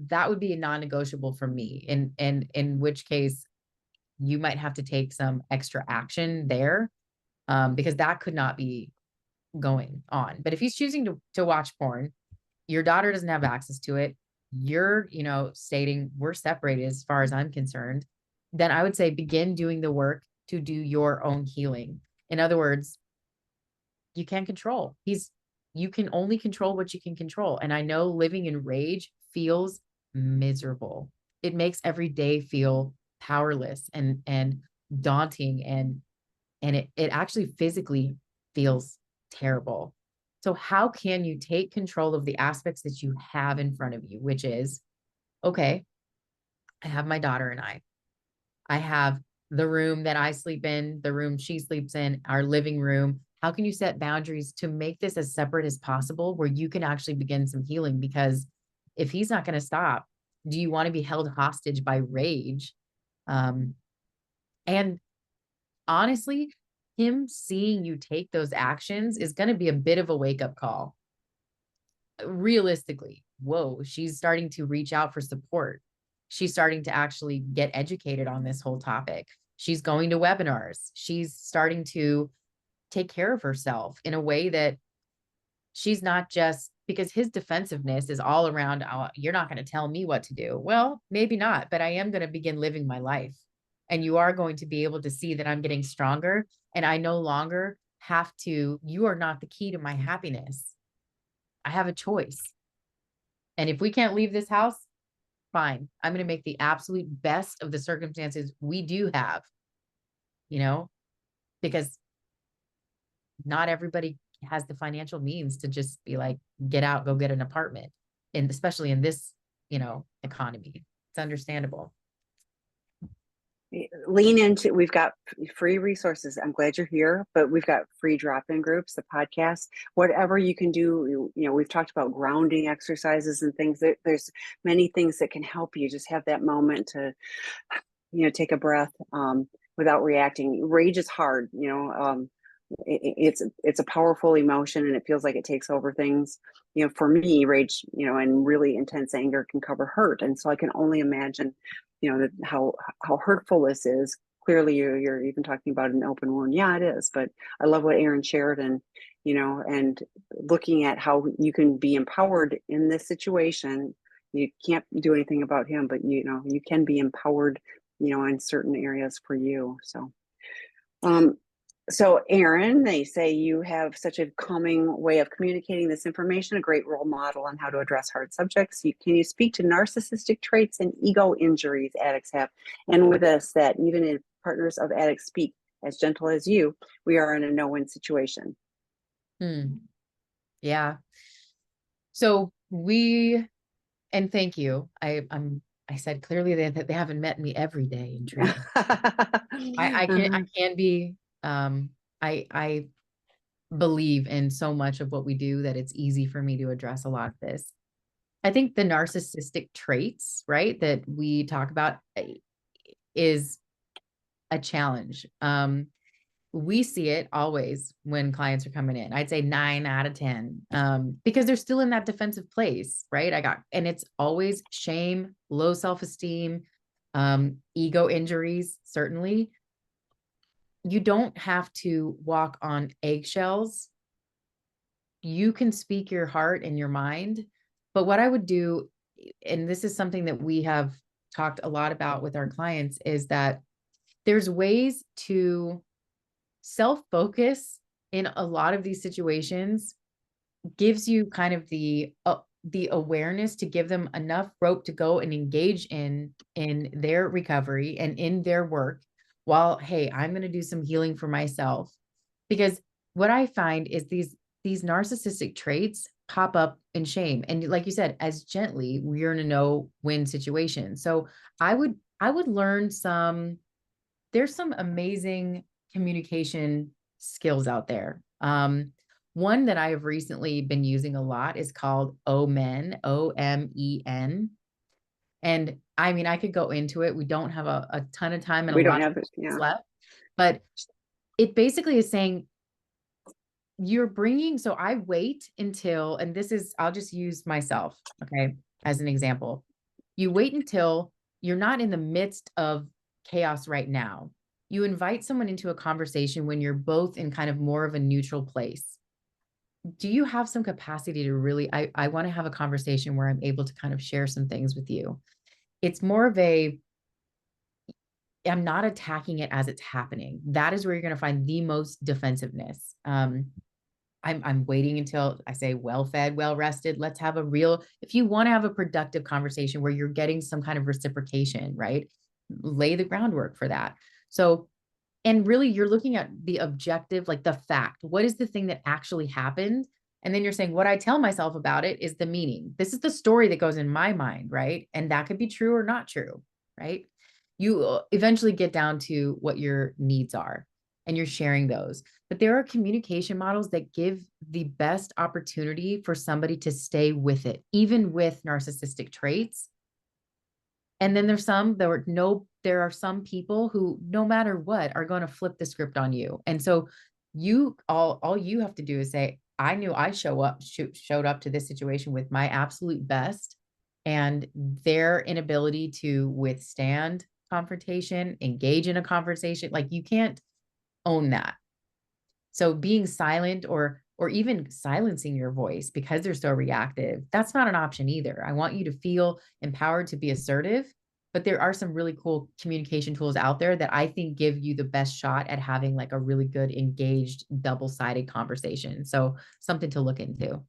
that would be a non-negotiable for me. And in which case you might have to take some extra action there, because that could not be going on. But if he's choosing to watch porn, your daughter doesn't have access to it, you're, stating we're separated as far as I'm concerned, then I would say begin doing the work to do your own healing. In other words, you can't control. You can only control what you can control. And I know living in rage feels miserable. It makes every day feel powerless and daunting, and it actually physically feels terrible. So how can you take control of the aspects that you have in front of you, which is, okay, I have my daughter and I have the room that I sleep in, the room she sleeps in, our living room. How can you set boundaries to make this as separate as possible where you can actually begin some healing? Because if he's not going to stop, do you want to be held hostage by rage? And honestly, him seeing you take those actions is going to be a bit of a wake up call. Realistically, whoa, she's starting to reach out for support. She's starting to actually get educated on this whole topic. She's going to webinars. She's starting to take care of herself in a way that she's not just, because his defensiveness is all around, oh, you're not going to tell me what to do. Well, maybe not, but I am going to begin living my life. And you are going to be able to see that I'm getting stronger. And I no longer have to, you are not the key to my happiness. I have a choice. And if we can't leave this house, fine. I'm going to make the absolute best of the circumstances we do have, because not everybody has the financial means to just be like, get out, go get an apartment. And especially in this, economy, it's understandable. Lean into, we've got free resources. I'm glad you're here, but we've got free drop-in groups, the podcast, whatever you can do. We've talked about grounding exercises and things. There's many things that can help you just have that moment to, take a breath, without reacting. Rage is hard. It's a powerful emotion, and it feels like it takes over things. For me, rage, and really intense anger can cover hurt. And so I can only imagine, that how hurtful this is. Clearly you're even talking about an open wound. Yeah, it is. But I love what Erin shared, and and looking at how you can be empowered in this situation. You can't do anything about him, but you can be empowered, in certain areas for you. So So, Erin, they say you have such a calming way of communicating this information, a great role model on how to address hard subjects. Can you speak to narcissistic traits and ego injuries addicts have? And with us, that even if partners of addicts speak as gentle as you, we are in a no-win situation. Yeah. So and thank you. I said clearly that they haven't met me every day in training. I can be, I believe in so much of what we do that it's easy for me to address a lot of this. I think the narcissistic traits, right, that we talk about is a challenge. We see it always when clients are coming in. I'd say 9 out of 10, because they're still in that defensive place, right? And it's always shame, low self-esteem, ego injuries, certainly. You don't have to walk on eggshells. You can speak your heart and your mind. But what I would do, and this is something that we have talked a lot about with our clients, is that there's ways to self-focus in a lot of these situations gives you kind of the awareness to give them enough rope to go and engage in their recovery and in their work while, hey, I'm going to do some healing for myself. Because what I find is these narcissistic traits pop up in shame. And like you said, as gently, we're in a no-win situation. So I would learn there's some amazing communication skills out there. One that I have recently been using a lot is called OMEN, OMEN. And I mean, I could go into it. We don't have a ton of time and We a don't lot have of it. Yeah. left, but it basically is saying you're bringing, so I wait until, and this is, I'll just use myself, okay, as an example. You wait until you're not in the midst of chaos right now. You invite someone into a conversation when you're both in kind of more of a neutral place. Do you have some capacity to really, I want to have a conversation where I'm able to kind of share some things with you. It's more of I'm not attacking it as it's happening. That is where you're going to find the most defensiveness. I'm waiting until I say well fed, well rested. Let's have if you want to have a productive conversation where you're getting some kind of reciprocation, right? Lay the groundwork for that. So, and really you're looking at the objective, like the fact. What is the thing that actually happened? And then you're saying, what I tell myself about it is the meaning. This is the story that goes in my mind, right? And that could be true or not true, right? You eventually get down to what your needs are and you're sharing those. But there are communication models that give the best opportunity for somebody to stay with it, even with narcissistic traits. And then there are some people who, no matter what, are going to flip the script on you. And so all you have to do is say, I knew I showed up to this situation with my absolute best, and their inability to withstand confrontation, engage in a conversation, like you can't own that. So being silent or even silencing your voice because they're so reactive, that's not an option either. I want you to feel empowered to be assertive, but there are some really cool communication tools out there that I think give you the best shot at having like a really good engaged double-sided conversation. So something to look into.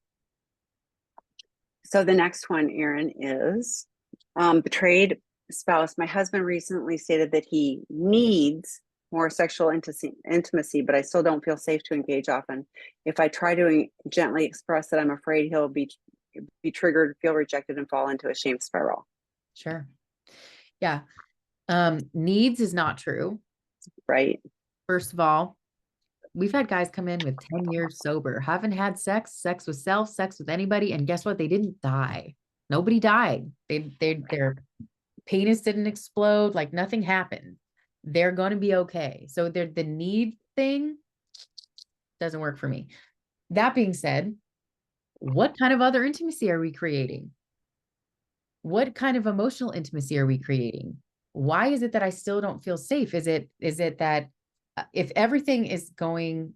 So the next one, Erin, is betrayed spouse. My husband recently stated that he needs more sexual intimacy, but I still don't feel safe to engage often. If I try to gently express that I'm afraid he'll be triggered, feel rejected, and fall into a shame spiral. Sure. Yeah. Needs is not true. Right. First of all, we've had guys come in with 10 years sober, haven't had sex with self, sex with anybody. And guess what? They didn't die. Nobody died. Their penis didn't explode. Like nothing happened. They're going to be okay. So the need thing doesn't work for me. That being said, what kind of other intimacy are we creating? What kind of emotional intimacy are we creating? Why is it that I still don't feel safe? Is it that if everything is going,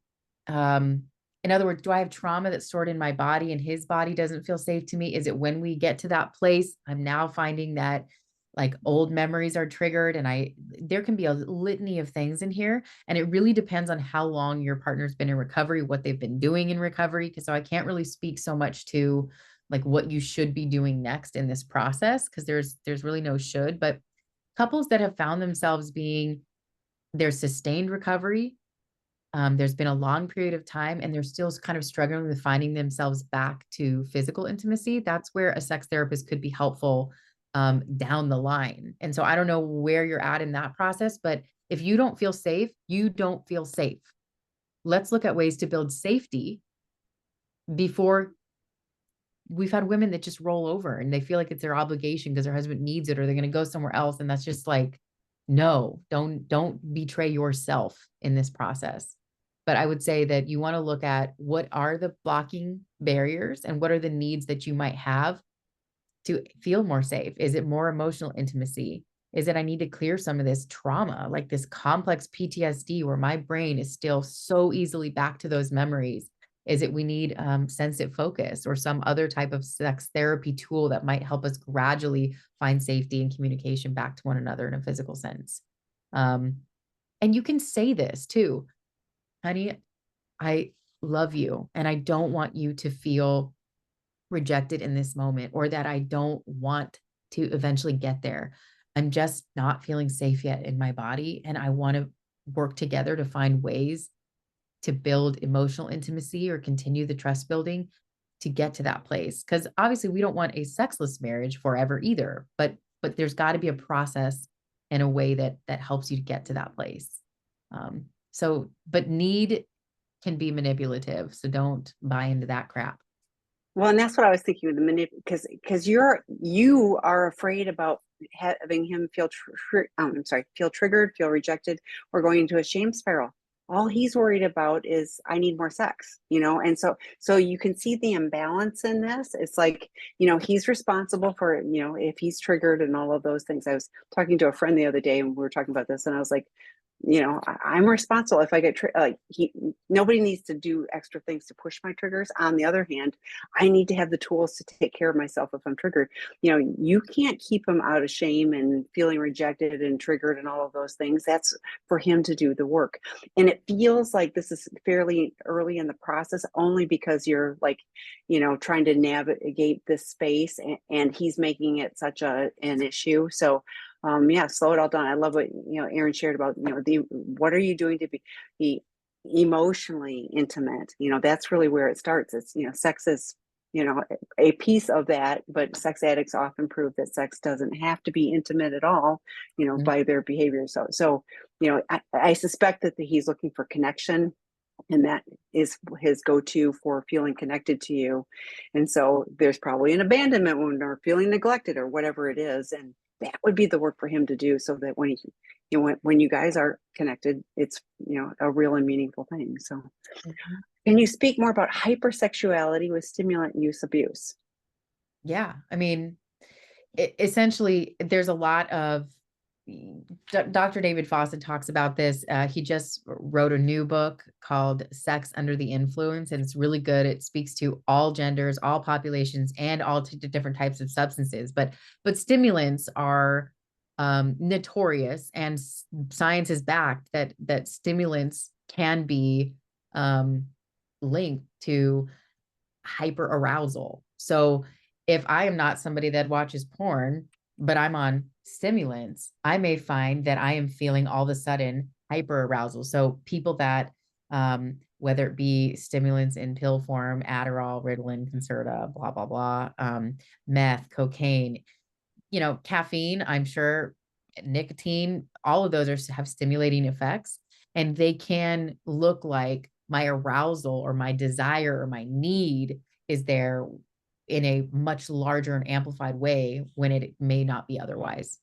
in other words, do I have trauma that's stored in my body and his body doesn't feel safe to me? Is it when we get to that place, I'm now finding that like old memories are triggered, and there can be a litany of things in here, and it really depends on how long your partner's been in recovery, what they've been doing in recovery, because so I can't really speak so much to like what you should be doing next in this process, because there's really no should. But couples that have found themselves being their sustained recovery, there's been a long period of time and they're still kind of struggling with finding themselves back to physical intimacy, that's where a sex therapist could be helpful down the line. And so I don't know where you're at in that process, but if you don't feel safe, you don't feel safe. Let's look at ways to build safety before. We've had women that just roll over and they feel like it's their obligation because their husband needs it or they're going to go somewhere else. And that's just like, no, don't betray yourself in this process. But I would say that you want to look at what are the blocking barriers and what are the needs that you might have to feel more safe. Is it more emotional intimacy? Is it I need to clear some of this trauma, like this complex PTSD where my brain is still so easily back to those memories? Is it we need sensitive focus or some other type of sex therapy tool that might help us gradually find safety and communication back to one another in a physical sense? Um, and you can say this too, honey, I love you and I don't want you to feel rejected in this moment or that I don't want to eventually get there. I'm just not feeling safe yet in my body. And I want to work together to find ways to build emotional intimacy or continue the trust building to get to that place. Because obviously we don't want a sexless marriage forever either, but there's got to be a process and a way that helps you to get to that place. But need can be manipulative. So don't buy into that crap. Well, and that's what I was thinking with the because you are afraid about having him feel triggered, feel rejected, or going into a shame spiral. All he's worried about is I need more sex, and so you can see the imbalance in this. It's like, he's responsible for, if he's triggered and all of those things. I was talking to a friend the other day and we were talking about this, and I was like, I'm responsible if I get nobody needs to do extra things to push my triggers. On the other hand, I need to have the tools to take care of myself if I'm triggered. You can't keep him out of shame and feeling rejected and triggered and all of those things. That's for him to do the work. And it feels like this is fairly early in the process only because you're like, trying to navigate this space and he's making it such an issue. So yeah, slow it all down. I love what Erin shared about what are you doing to be emotionally intimate. That's really where it starts. It's sex is a piece of that, but sex addicts often prove that sex doesn't have to be intimate at all, by their behavior. So I suspect that he's looking for connection, and that is his go-to for feeling connected to you. And so there's probably an abandonment wound or feeling neglected or whatever it is, and that would be the work for him to do, so that when you guys are connected, it's a real and meaningful thing. So can you speak more about hypersexuality with stimulant use abuse? Yeah, I mean, essentially there's a lot of Dr. David Fawcett talks about this. He just wrote a new book called Sex Under the Influence, and it's really good. It speaks to all genders, all populations, and all different types of substances. But stimulants are notorious, and science is backed that stimulants can be linked to hyperarousal. So if I am not somebody that watches porn, but I'm on stimulants, I may find that I am feeling all of a sudden hyperarousal. So people that, whether it be stimulants in pill form, Adderall, Ritalin, Concerta, blah, blah, blah, meth, cocaine, caffeine, I'm sure, nicotine, all of those have stimulating effects, and they can look like my arousal or my desire or my need is there in a much larger and amplified way when it may not be otherwise.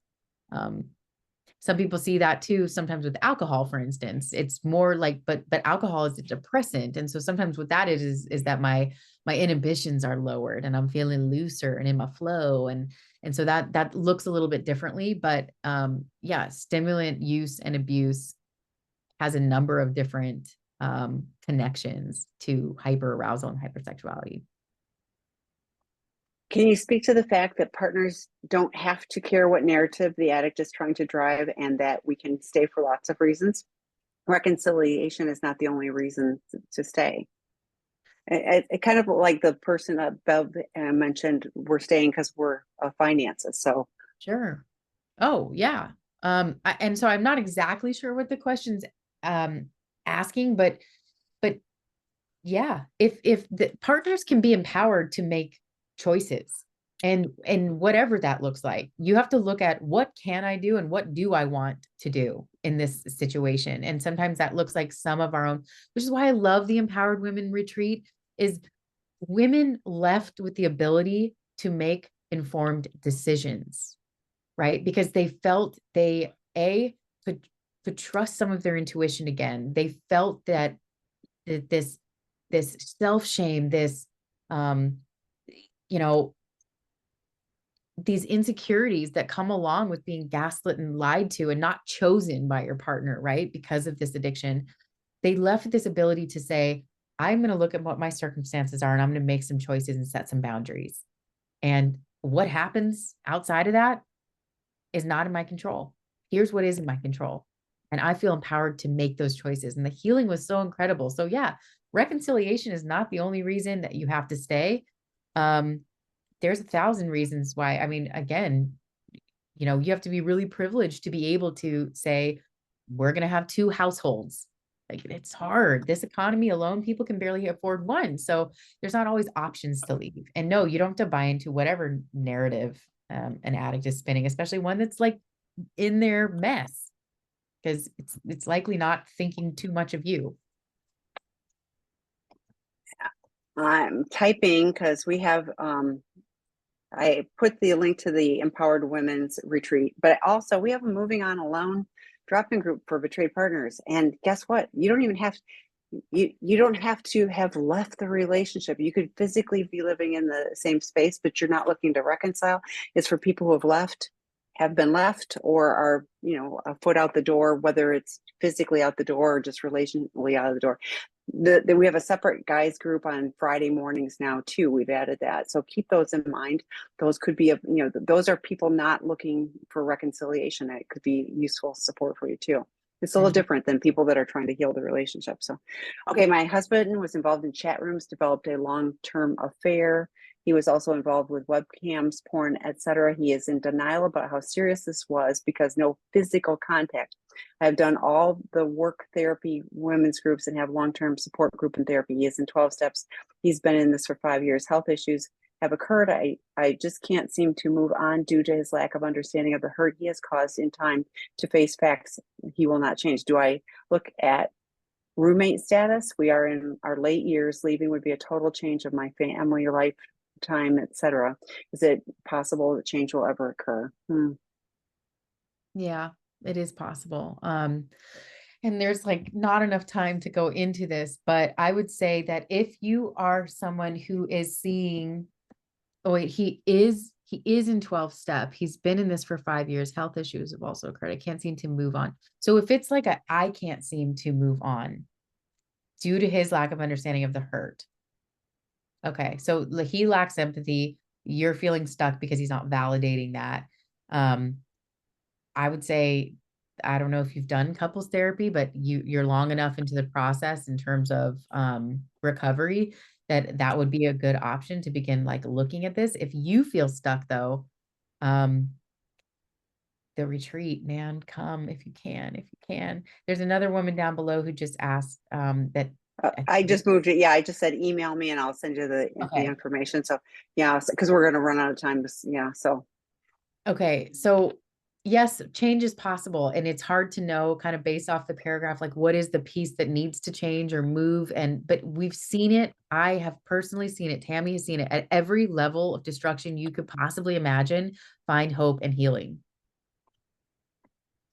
Some people see that too, sometimes with alcohol, for instance. It's more like, but alcohol is a depressant. And so sometimes what that is that my inhibitions are lowered and I'm feeling looser and in my flow. And so that looks a little bit differently. But yeah, stimulant use and abuse has a number of different connections to hyperarousal and hypersexuality. Can you speak to the fact that partners don't have to care what narrative the addict is trying to drive, and that we can stay for lots of reasons? Reconciliation is not the only reason to stay. It kind of like the person that Bev mentioned, we're staying because we're finances. So Sure. Oh, yeah. And so I'm not exactly sure what the question's asking, but yeah, if the partners can be empowered to make choices and whatever that looks like, you have to look at what can I do and what do I want to do in this situation. And sometimes that looks like some of our own, which is why I love the Empowered Women Retreat, is women left with the ability to make informed decisions, right? Because they felt they could trust some of their intuition again. They felt that this self-shame, this you know, these insecurities that come along with being gaslit and lied to and not chosen by your partner, right? Because of this addiction, they left this ability to say, I'm going to look at what my circumstances are and I'm going to make some choices and set some boundaries. And what happens outside of that is not in my control. Here's what is in my control. And I feel empowered to make those choices. And the healing was so incredible. So yeah, reconciliation is not the only reason that you have to stay. There's 1,000 reasons why. I mean, again, you have to be really privileged to be able to say, we're going to have 2 households. Like, it's hard. This economy alone, people can barely afford one. So there's not always options to leave. And no, you don't have to buy into whatever narrative an addict is spinning, especially one that's like in their mess, because it's likely not thinking too much of you. I'm typing because we have I put the link to the Empowered Women's Retreat, but also we have a Moving On Alone drop-in group for betrayed partners. And guess what? You don't even have you don't have to have left the relationship. You could physically be living in the same space, but you're not looking to reconcile. It's for people who have been left, or are, a foot out the door, whether it's physically out the door or just relationally out of the door. We have a separate guys group on Friday mornings now too. We've added that. So keep those in mind. Those could be, those are people not looking for reconciliation. It could be useful support for you too. It's a little different than people that are trying to heal the relationship. So, okay, my husband was involved in chat rooms, developed a long-term affair. He was also involved with webcams, porn, etc. He is in denial about how serious this was because no physical contact. I've done all the work therapy, women's groups, and have long-term support group and therapy. He is in 12 steps. He's been in this for 5 years. Health issues have occurred. I just can't seem to move on due to his lack of understanding of the hurt he has caused in time to face facts he will not change. Do I look at roommate status? We are in our late years. Leaving would be a total change of my family, lifetime, etc. Is it possible that change will ever occur? Yeah, it is possible. And there's like not enough time to go into this, but I would say that if you are someone who is seeing, oh wait, he is in 12 step. He's been in this for 5 years. Health issues have also occurred. I can't seem to move on. So if it's like I can't seem to move on due to his lack of understanding of the hurt. Okay. So he lacks empathy. You're feeling stuck because he's not validating that. I would say, I don't know if you've done couples therapy, but you're long enough into the process in terms of recovery that would be a good option to begin like looking at this. If you feel stuck though, the retreat, man, come if you can. There's another woman down below who just asked that. I just moved it. Yeah, I just said email me and I'll send you the information. So yeah, because we're going to run out of time. Yeah. So. Okay. So yes, change is possible. And it's hard to know kind of based off the paragraph, like what is the piece that needs to change or move. But we've seen it. I have personally seen it. Tammy has seen it at every level of destruction you could possibly imagine. Find hope and healing.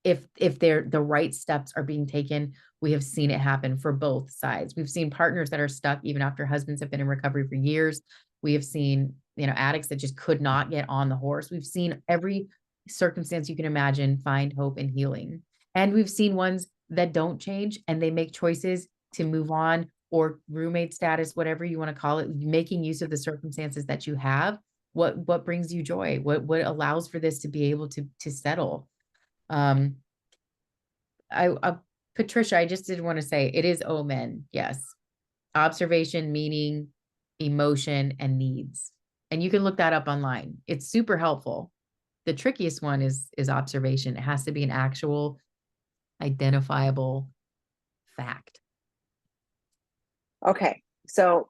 If the right steps are being taken, we have seen it happen for both sides. We've seen partners that are stuck even after husbands have been in recovery for years. We have seen, addicts that just could not get on the horse. We've seen every circumstance you can imagine find hope and healing. And we've seen ones that don't change and they make choices to move on, or roommate status, whatever you want to call it, making use of the circumstances that you have what brings you joy? What allows for this to be able to settle? Um, Patricia, I just did want to say it is OMEN. Yes. Observation, meaning, emotion, and needs. And you can look that up online. It's super helpful. The trickiest one is observation. It has to be an actual identifiable fact. Okay. So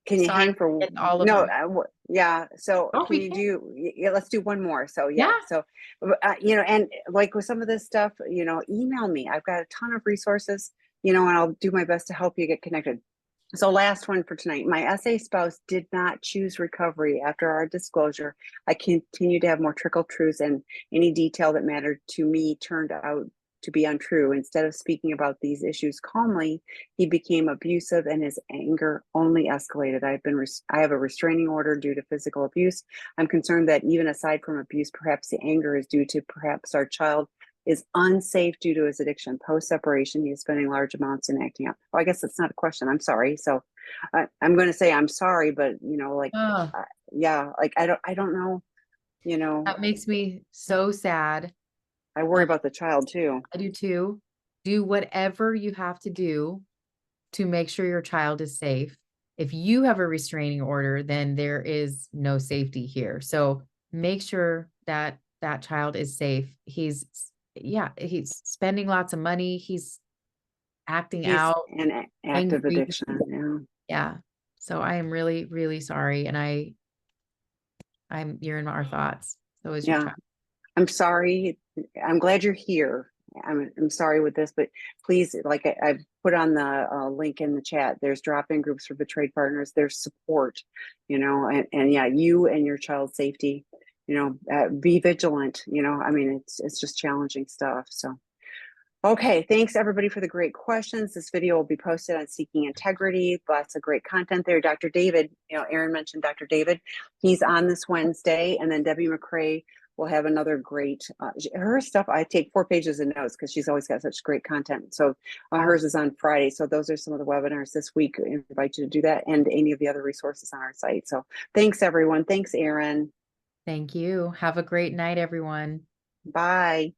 can you Sorry hang for to get all of no? them. Yeah. So Oh, can we you can. do? Yeah, let's do one more. So yeah. Yeah. So and like with some of this stuff, email me. I've got a ton of resources. And I'll do my best to help you get connected. So last one for tonight. My SA spouse did not choose recovery after our disclosure. I continue to have more trickle truths, and any detail that mattered to me turned out to be untrue. Instead of speaking about these issues calmly, he became abusive and his anger only escalated. I have a restraining order due to physical abuse. I'm concerned that even aside from abuse, perhaps the anger is due to perhaps our child is unsafe due to his addiction. Post separation, he is spending large amounts and acting out. Oh, I guess that's not a question. I'm sorry. So I'm going to say I'm sorry, but Oh, yeah, like I don't know. that makes me so sad. I worry about the child too. I do too. Do whatever you have to do to make sure your child is safe. If you have a restraining order, then there is no safety here. So make sure that that child is safe. He's spending lots of money. He's acting He's out, in active angry. addiction. Yeah. Yeah. So I am really, really sorry. And you're in our thoughts. So is your Yeah. child. I'm sorry. I'm glad you're here. I'm sorry with this, but please, like I've put on the link in the chat, there's drop-in groups for betrayed partners. There's support, and yeah, you and your child's safety, be vigilant. I mean, it's just challenging stuff. So, okay, thanks everybody for the great questions. This video will be posted on Seeking Integrity. Lots of great content there. Dr. David, Erin mentioned Dr. David. He's on this Wednesday, and then Debbie McCrae will have another great, her stuff. I take 4 pages of notes because she's always got such great content. So hers is on Friday. So those are some of the webinars this week. I invite you to do that and any of the other resources on our site. So thanks everyone. Thanks, Erin. Thank you. Have a great night, everyone. Bye.